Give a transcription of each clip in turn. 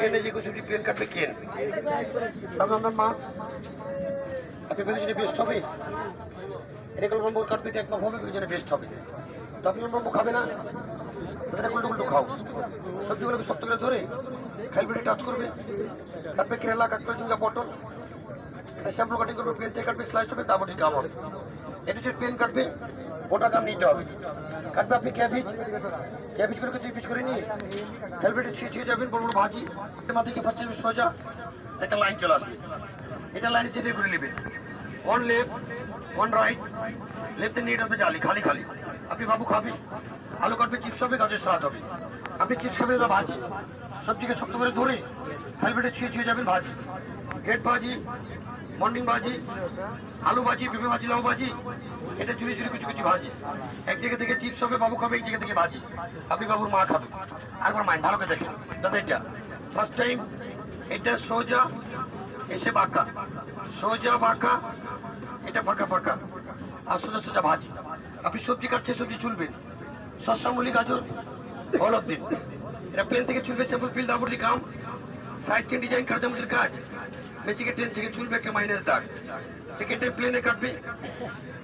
কেনে যে কিছু প্লেন কাটবে কেন সাধারণ মাছ আপনি ভেবেছেন বেস্ট হবে এটা কোনো নম্বর কাটবে একদম হবে জন্য বেস্ট হবে তো আপনি নম্বর খাবে না তাদের উল্টো উল্টো খাও সবজিগুলোকে শক্ত করে ধরে খাইলবেটে টাচ করবে কাটবে কেরালা কাটবে ঝিঙ্গা পটল শ্যাম্পু কাটিং করবে পেন থেকে কাটবে স্লাইস হবে তারপরে কাম হবে এটা যে পেন কাটবে ওটা কাম নিতে হবে কাটবে আপনি ক্যাবেজগুলোকে 2 পিস করে নিয়ে হেলমেটে ছিঁড়ে যাবেন বড় বড় ভাজি মাথা থেকে ফার্স্ট সোজা একটা লাইন চলে আসবে এটা লাইনে সেটে করে নেবেন অন লেফট অন রাইট লেফটে নিয়ে আসবে জালি খালি খালি আপনি বাবু খাবে আলু কাটবে চিপস হবে গাজর সালাদ হবে আপনি চিপস খাবেন এটা ভাজি সবজিকে শক্ত করে ধরে হেলমেটে ছিঁড়ে যাবেন ভাজি হেড ভাজি মর্নিং ভাজি আলু ভাজি পেঁপে ভাজি লাউ ভাজি এটা চুরি চুরি কিছু কিছু ভাজি এক জায়গা থেকে চিপস হবে বাবু খাবে এক জায়গা থেকে ভাজি আপনি বাবুর মা খাবে আরেকবার মাইন্ড ভালো করে দেখেন দাদা এটা ফার্স্ট টাইম এটা সোজা এসে বাঁকা সোজা বাঁকা এটা ফাঁকা ফাঁকা আর সোজা সোজা ভাজি আপনি সবজি কাটছে সবজি চুলবেন শস্যামূলি গাজর অল অফ দিন এটা প্লেন থেকে চুলবে স্যাম্পল ফিল দাবলি কাম সাইড চেন ডিজাইন কারজামুলির কাজ বেসিকে 10 থেকে চুলবে একটা মাইনাস দাগ সেকেন্ডে প্লেনে কাটবে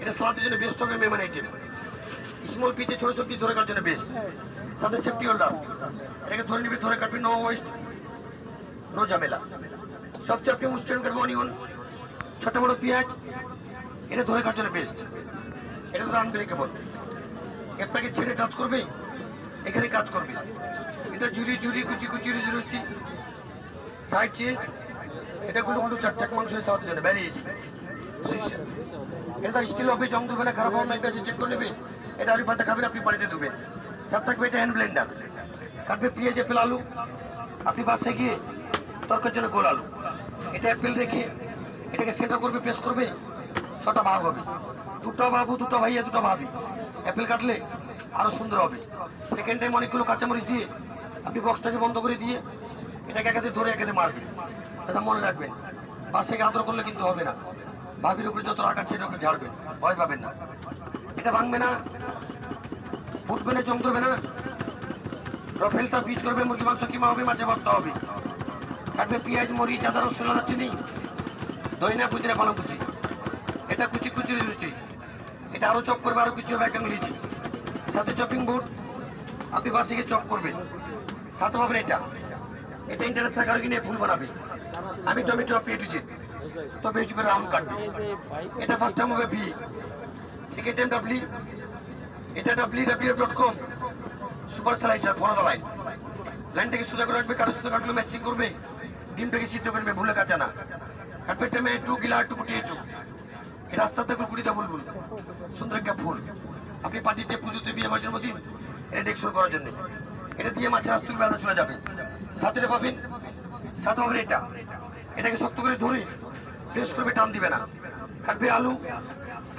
এটা সালাদের জন্য বেস্ট হবে মেহমান আইটেম স্মল পিচে ছোট সবজি ধরে কাটার জন্য বেস্ট সাথে সেফটি হোল্ডার এটাকে ধরে নিবে ধরে কাটবে নো ওয়েস্ট নো ঝামেলা সবচেয়ে আপনি মুস্টেন করবে অনিয়ন ছোট বড় পেঁয়াজ এটা ধরে কাটার জন্য বেস্ট এটা তো আনব্রেকেবল আপনাকে ছেড়ে টাচ করবে এখানে কাজ করবে এটা ঝুরি ঝুরি কুচি কুচি রুচি সাইড চেঞ্জ এটা গুলো গুলো চাক মাংসের সাথে জন্য বেরিয়েছি এটা স্টিল হবে জং দেবে না খারাপ হবে না এটা চেক করে নেবে এটা আপনি পাতা খাবেন আপনি পানিতে দেবেন সাথে থাকবে এটা হ্যান্ড ব্লেন্ডার কাটবে পেঁয়াজ অ্যাপেল আলু আপনি বাসে গিয়ে তরকারির জন্য গোল আলু এটা অ্যাপেল রেখে এটাকে সেন্টার করবে পেস্ট করবে 6টা ভাগ হবে 2টা বাবু 2টা ভাইয়া 2টা ভাবি অ্যাপেল কাটলে আরো সুন্দর হবে সেকেন্ড টাইম অনেকগুলো কাঁচামরিচ দিয়ে আপনি বক্সটাকে বন্ধ করে দিয়ে এটাকে একাতে ধরে একাতে মারবেন এটা মনে রাখবেন বাসে আদর করলে কিন্তু হবে না ভাবির উপরে যত রাখা সেটার উপরে ঝাড়বেন ভয় পাবেন না এটা ভাঙবে না ফুটবে না জং ধরবে না রফেলটা পিচ করবে মুরগি মাংস কিমা হবে মাছে ভর্তা হবে কাটবে পেঁয়াজ মরিচ আদা রসুন আদা চিনি দইনা পুজিরা পালং কুচি এটা কুচি কুচি রুচি এটা আরো চপ করবে আরো কিছু হবে একটা মিলিয়েছি সাথে চপিং বোর্ড আপনি বাসে গিয়ে চপ করবেন সাথে পাবেন এটা ইন্টারনেট থাকার কিনে ফুল বানাবে আমি টমেটো আপনি এটুছি তো বেশি করে রাউন্ড কাটবে এটা ফার্স্ট টাইম হবে ভি সেকেন্ড টাইম ডাব্লি এটা www.com super slicer follow the line লাইনটাকে সোজা করে রাখবে কারো সাথে কাটলে ম্যাচিং করবে ডিমটাকে সিদ্ধ করবে ভুলে কাঁচা না কাটবে টাইমে একটু গিলা একটু ফুটিয়ে একটু এই রাস্তাতে কুড়িটা বুলবুল সুন্দর একটা ফুল আপনি পার্টিতে পুজোতে বিয়ে আমার জন্মদিন এটা ডেকোরেশন করার জন্য এটা দিয়ে মাছের আস্তুর বেলা চলে যাবে সাথে পাবেন এটাকে শক্ত করে ধরে পেস্ট করবে টান দিবে না কাটবে আলু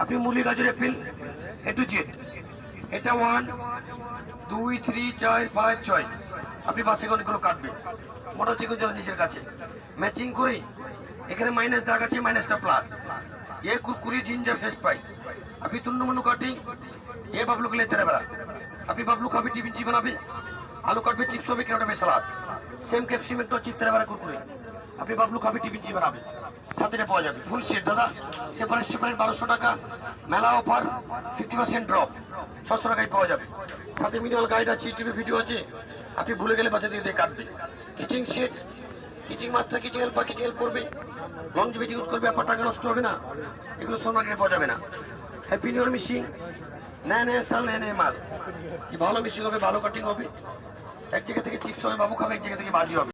আপনি মুলি গাজর অ্যাপেল এ টু জেড এটা 1 2 3 4 5 6 আপনি বাসে অনেকগুলো কাটবে মোটর চিকন জল নিজের কাছে ম্যাচিং করে এখানে মাইনাস দাগ আছে মাইনাসটা প্লাস ये कुरकुरी जिंजर फेस पाई अभी तुन्नु मनु काटिंग ये बबलू के लिए तेरे बड़ा अभी बबलू का भी टिफिन बनाबे आलू काट पे चिप्स হবে কেনটা বে সালাদ সেম ক্যাপসিকাম একটু চিপ তেরে বড়া কুরকুরি আপনি বাবলু খাবে টিফিন বানাবে সাথে পাওয়া যাবে ফুল সেট দাদা সেপারেট 1200 টাকা মেলা অফার 50% ড্রপ 600 টাকায় পাওয়া যাবে সাথে মিনিমাল গাইড আছে টিভি ভিডিও আছে আপনি ভুলে গেলে বাচ্চা দিয়ে কাটবে কিচিং সেট কিচিং মাস্টার কিচিং হেল্পার কিচিং হেল্প করবে লংজিভিটি ইউজ করবে আপনার টাকা নষ্ট হবে না এগুলো সোনাকে পাওয়া যাবে না হ্যাপি নিউ ইয়ার মিশিং নেনে সাল নেনে মাল কি ভালো মিশিং হবে ভালো কাটিং হবে এক জায়গা থেকে চিপস হবে বাবু খাবে এক জায়গা থেকে ভাজি হবে